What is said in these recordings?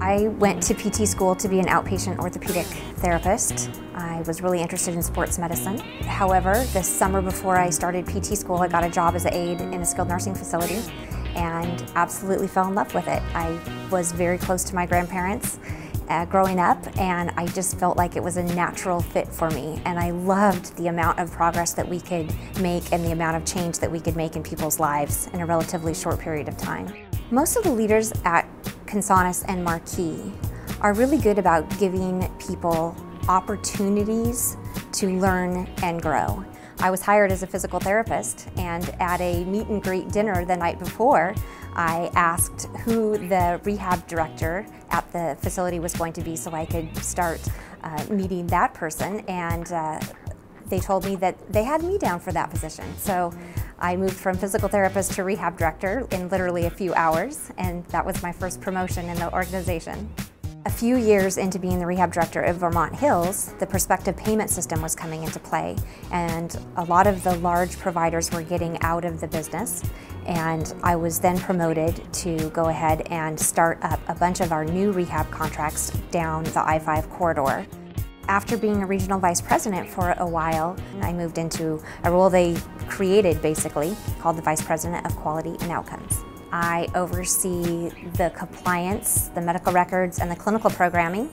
I went to PT school to be an outpatient orthopedic therapist. I was really interested in sports medicine. However, the summer before I started PT school, I got a job as an aide in a skilled nursing facility and absolutely fell in love with it. I was very close to my grandparents growing up, and I just felt like it was a natural fit for me. And I loved the amount of progress that we could make and the amount of change that we could make in people's lives in a relatively short period of time. Most of the leaders at Consanus and Marquis are really good about giving people opportunities to learn and grow. I was hired as a physical therapist, and at a meet and greet dinner the night before, I asked who the rehab director at the facility was going to be so I could start meeting that person, and they told me that they had me down for that position. So I moved from physical therapist to rehab director in literally a few hours, and that was my first promotion in the organization. A few years into being the rehab director of Vermont Hills, the prospective payment system was coming into play, and a lot of the large providers were getting out of the business, and I was then promoted to go ahead and start up a bunch of our new rehab contracts down the I-5 corridor. After being a regional vice president for a while, I moved into a role they created basically called the Vice President of Quality and Outcomes. I oversee the compliance, the medical records, and the clinical programming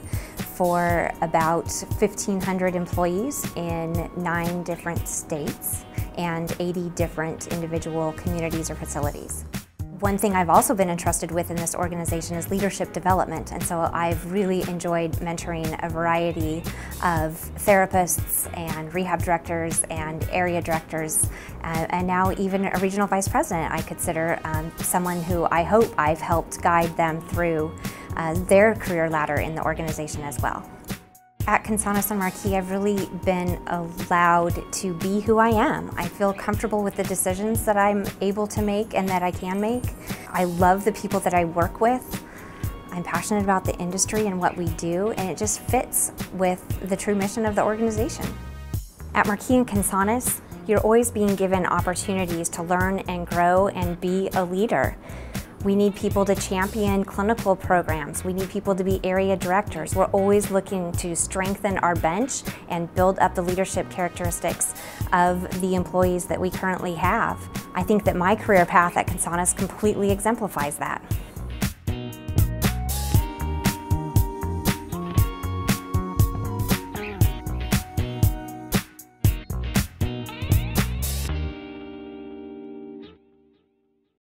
for about 1,500 employees in 9 different states and 80 different individual communities or facilities. One thing I've also been entrusted with in this organization is leadership development, and so I've really enjoyed mentoring a variety of therapists and rehab directors and area directors, and now even a regional vice president. I consider someone who I hope I've helped guide them through their career ladder in the organization as well. At Consanus and Marquis, I've really been allowed to be who I am. I feel comfortable with the decisions that I'm able to make and that I can make. I love the people that I work with. I'm passionate about the industry and what we do, and it just fits with the true mission of the organization. At Marquis and Consanus, you're always being given opportunities to learn and grow and be a leader. We need people to champion clinical programs. We need people to be area directors. We're always looking to strengthen our bench and build up the leadership characteristics of the employees that we currently have. I think that my career path at Consanus completely exemplifies that.